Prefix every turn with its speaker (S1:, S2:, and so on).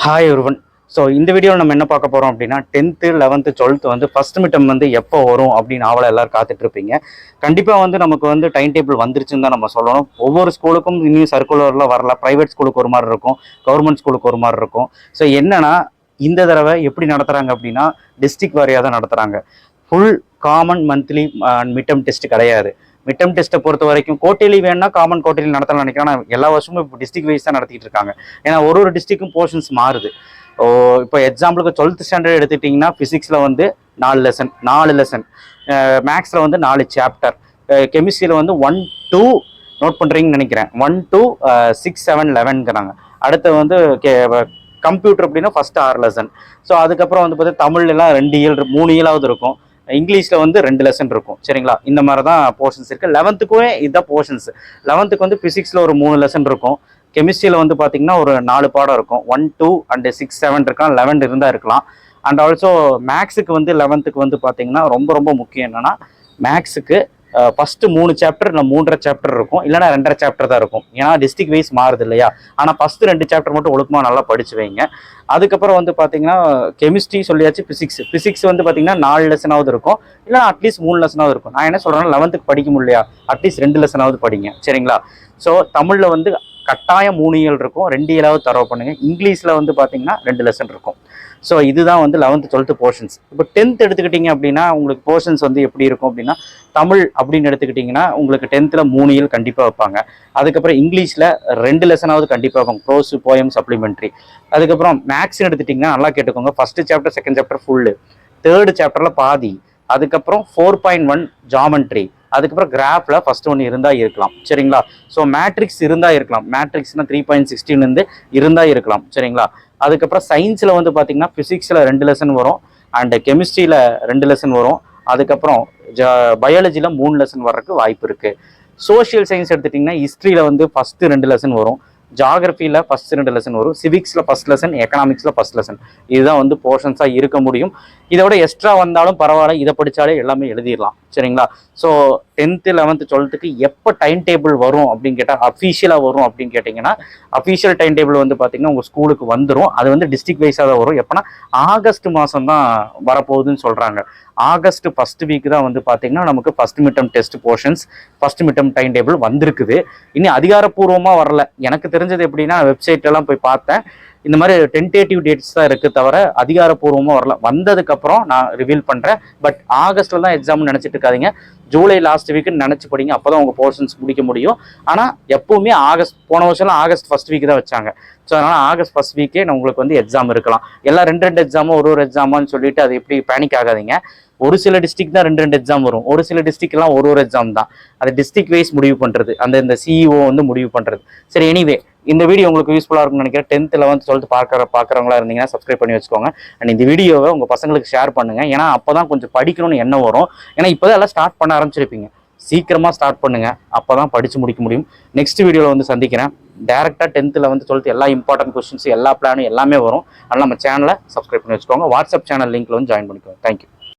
S1: Hi ஒருவன். So இந்த வீடியோவில் நம்ம என்ன பார்க்க போகிறோம் அப்படின்னா 10th 11th 12th வந்து ஃபஸ்ட் மிட்டம் வந்து எப்போ வரும் அப்படின்னு ஆவலை எல்லோரும் காத்துட்ருப்பீங்க. கண்டிப்பாக வந்து நமக்கு வந்து டைம் டேபிள் வந்துருச்சுன்னு தான் நம்ம சொல்லணும். ஒவ்வொரு ஸ்கூலுக்கும் இன்னும் சர்க்குலரில் வரல. ப்ரைவேட் ஸ்கூலுக்கு ஒரு மாதிரி இருக்கும், கவர்மெண்ட் ஸ்கூலுக்கு ஒரு மாதிரி இருக்கும். ஸோ என்னன்னா இந்த தடவை எப்படி நடத்துகிறாங்க அப்படின்னா டிஸ்ட்ரிக்ட் வாரியாக தான் நடத்துகிறாங்க. Full common monthly midterm test கிடையாது. மிட்டம் டெஸ்ட்டை பொறுத்த வரைக்கும் கோட்டையிலி வேணும்னா காமன் கோட்டையிலி நடத்தலாம் நினைக்கிறேன். ஆனால் எல்லா வருஷமும் இப்போ டிஸ்ட்ரிக்ட் வைஸ் தான் நடத்திட்டு இருக்காங்க. ஏன்னா ஒரு டிஸ்ட்ரிக்டும் போர்ஷன்ஸ் மாறுது. இப்போ எக்ஸாம்பிளுக்கு 12th ஸ்டாண்டர்ட் எடுத்துக்கிட்டிங்கன்னா ஃபிசிக்ஸில் வந்து 4 லெசன், மேக்ஸில் வந்து 4 சாப்டர், கெமிஸ்ட்ரியில் வந்து 1 2 நோட் பண்ணுறீங்கன்னு நினைக்கிறேன், 1 2 6 7 11ங்கிறாங்க. அடுத்து வந்து கம்ப்யூட்டர் அப்படின்னா ஃபஸ்ட்டு 6 லெசன். ஸோ அதுக்கப்புறம் வந்து பார்த்தீங்கன்னா தமிழ்லாம் 2 இயல் 3 இயலாவது இருக்கும். இங்கிலீஷில் வந்து 2 லெசன் இருக்கும். சரிங்களா? இந்த மாதிரி தான் போர்ஷன்ஸ் இருக்குது. 11த்துக்குமே இதுதான் போர்ஷன்ஸ். 11த்துக்கு வந்து ஃபிசிக்ஸில் ஒரு 3 லெசன் இருக்கும். கெமிஸ்ட்ரியில் வந்து பார்த்தீங்கன்னா ஒரு 4 பாடம் இருக்கும். 1 2 அண்ட் 6 7 இருக்கலாம், 11 இருந்தால் இருக்கலாம். அண்ட் ஆல்சோ மேக்ஸுக்கு வந்து 11த்துக்கு வந்து பார்த்தீங்கன்னா ரொம்ப ரொம்ப முக்கியம் என்னென்னா மேக்ஸுக்கு ஃபஸ்ட்டு 3 சாப்டர் இல்லை 3.5 சாப்டர் இருக்கும், இல்லைனா 2.5 சாப்டர் தான் இருக்கும். ஏன்னா டிஸ்ட்ரிக்ட் வைஸ் மாறுது இல்லையா? ஆனால் ஃபஸ்ட்டு 2 சாப்டர் மட்டும் ஒழுக்கமாக நல்லா படிச்சு வைங்க. அதுக்கப்புறம் வந்து பார்த்தீங்கன்னா கெமிஸ்ட்ரி சொல்லியாச்சு. ஃபிசிக்ஸ் வந்து பார்த்தீங்கன்னா 4 லெசனாவது இருக்கும், இல்லை அட்லீஸ்ட் 3 லெசனாவது இருக்கும். நான் என்ன சொல்கிறேன்னா 11த்துக்கு படிக்க முடியலையா, அட்லீஸ்ட் 2 லெசனாவது படிங்க. சரிங்களா? ஸோ தமிழில் வந்து கட்டாயம் 3 இயல் இருக்கும், 2 இயலாவது தரவு பண்ணுங்க. இங்கிலீஷில் வந்து பார்த்தீங்கன்னா 2 லெசன் இருக்கும். ஸோ இதுதான் வந்து 11th 12th போர்ஷன்ஸ். இப்போ 10th எடுத்துக்கிட்டிங்க அப்படின்னா உங்களுக்கு போர்ஷன்ஸ் வந்து எப்படி இருக்கும் அப்படின்னா தமிழ் அப்படின்னு எடுத்துக்கிட்டிங்கன்னா உங்களுக்கு 10th 3 இயல் கண்டிப்பாக வைப்பாங்க. அதுக்கப்புறம் இங்கிலீஷில் 2 லெசனாவது கண்டிப்பாக வைப்பாங்க, ப்ரோஸ் போயம் சப்ளிமெண்ட்ரி. அதுக்கப்புறம் மேக்ஸ்ன்னு எடுத்துட்டிங்கன்னா நல்லா கேட்டுக்கோங்க, first chapter second chapter full, 3rd சாப்டரில் பாதி, அதுக்கப்புறம் 4.1 ஜாமெண்ட்ரி, அதுக்கப்புறம் கிராஃபில் ஃபஸ்ட் ஒன்று இருந்தால் இருக்கலாம். சரிங்களா? ஸோ மேட்ரிக்ஸ் இருந்தால் இருக்கலாம். மேட்ரிக்ஸ்னால் 3.16 இருந்தால் இருக்கலாம். சரிங்களா? அதுக்கப்புறம் சயின்ஸில் வந்து பார்த்தீங்கன்னா ஃபிசிக்ஸில் 2 லெசன் வரும், அண்டு கெமிஸ்ட்ரியில் 2 லெசன் வரும். அதுக்கப்புறம் பயாலஜியில் 3 லெசன் வர்றதுக்கு வாய்ப்பு இருக்குது. சோஷியல் சயின்ஸ் எடுத்துட்டிங்கன்னா ஹிஸ்ட்ரியில் வந்து ஃபஸ்ட்டு 2 லெசன் வரும், ஜாகிரஃபியில் ஃபஸ்ட்டு 2 லெசன் வரும், சிவிக்ஸில் ஃபஸ்ட் லெசன், எக்கனாமிக்ஸில் ஃபஸ்ட் லெசன். இதுதான் வந்து போர்ஷன்ஸாக இருக்க முடியும். இதோட எக்ஸ்ட்ரா வந்தாலும் பரவாயில்ல, இதை படித்தாலே எல்லாமே எழுதிடலாம். சரிங்களா? ஸோ 10th 11th 12th எப்போ டைம் டேபிள் வரும் அப்படின்னு கேட்டால் அஃபீஷியலாக வரும் அப்படின்னு கேட்டிங்கன்னா அஃபீஷியல் டைம் டேபிள் வந்து பார்த்திங்கன்னா உங்கள் ஸ்கூலுக்கு வந்துடும். அது வந்து டிஸ்ட்ரிக்ட் வைஸாக தான் வரும். எப்போனா ஆகஸ்ட் மாதம் தான் வரப்போகுதுன்னு சொல்கிறாங்க. ஆகஸ்ட் ஃபஸ்ட் வீக் தான் வந்து பார்த்திங்கன்னா நமக்கு first midterm test portions, first midterm time table வந்திருக்குது. இனி அதிகாரப்பூர்வமாக வரல. எனக்கு தெரிஞ்சது எப்படின்னா வெப்சைட்லாம் போய் பார்த்தேன், இந்த மாதிரி டென்டேட்டிவ் டேட்ஸ் தான் இருக்குது தவிர அதிகாரப்பூர்வமாக வரல. வந்ததுக்கப்புறம் நான் ரிவீல் பண்ணுறேன். பட் ஆகஸ்ட்டில் தான் எக்ஸாம்னு நினச்சிட்டு இருக்காதிங்க, ஜூலை லாஸ்ட் வீக்குன்னு நினச்சி படிங்க. அப்போ தான் உங்கள் போர்ஷன்ஸ் முடிக்க முடியும். ஆனால் எப்போவுமே ஆகஸ்ட், போன வருஷம்லாம் ஆகஸ்ட் ஃபஸ்ட் வீக் தான் வச்சாங்க. ஸோ அதனால் ஆகஸ்ட் ஃபஸ்ட் வீக்கே உங்களுக்கு வந்து எக்ஸாம் இருக்கலாம். எல்லாம் 2 எக்ஸாமோ ஒரு எக்ஸாமான்னு சொல்லிட்டு அது எப்படி பேனிக் ஆகாதீங்க. ஒரு சில டிஸ்ட்ரிக்ட் தான் 2 எக்ஸாம் வரும், ஒரு சில டிஸ்ட்ரிக்ட்லாம் ஒரு எக்ஸாம் தான். அது டிஸ்ட்ரிக்ட் வைஸ் முடிவு பண்ணுறது, இந்த சிஇஓ வந்து முடிவு பண்ணுறது. சரி, எனிவே இந்த வீடியோ உங்களுக்கு யூஸ்ஃபுல்லாக இருக்கும்னு நினைக்கிறேன். 10th 11th 12th பார்க்குறவங்களா இருந்தீங்கன்னா சப்ஸ்கிரைப் பண்ணி வச்சுக்கோங்க. அண்ட் இந்த வீடியோவை உங்கள் பசங்களுக்கு ஷேர் பண்ணுங்கள். ஏன்னா அப்போ தான் கொஞ்சம் படிக்கணும்னு எண்ணம் வரும். ஏன்னா இப்போ தான் எல்லாம் ஸ்டார்ட் பண்ண ஆரம்பிச்சிருப்பீங்க. சீக்கிரமாக ஸ்டார்ட் பண்ணுங்கள், அப்போ தான் படித்து முடிக்க முடியும். நெக்ஸ்ட் வீடியோவில் வந்து சந்திக்கிறேன். டேரெக்டாக 10th 11th 12th எல்லா இம்பார்ட்டன்ட் கொஸ்டின்ஸ், எல்லா பிளானும் எல்லாமே வரும். அதனால் நம்ம சேனலை சப்ஸ்கிரைப் பண்ணி வச்சுக்கோங்க. வாட்ஸ்அப் சேனல் லிங்க்கில் வந்து ஜாயின் பண்ணிக்கோங்க. தேங்க்யூ.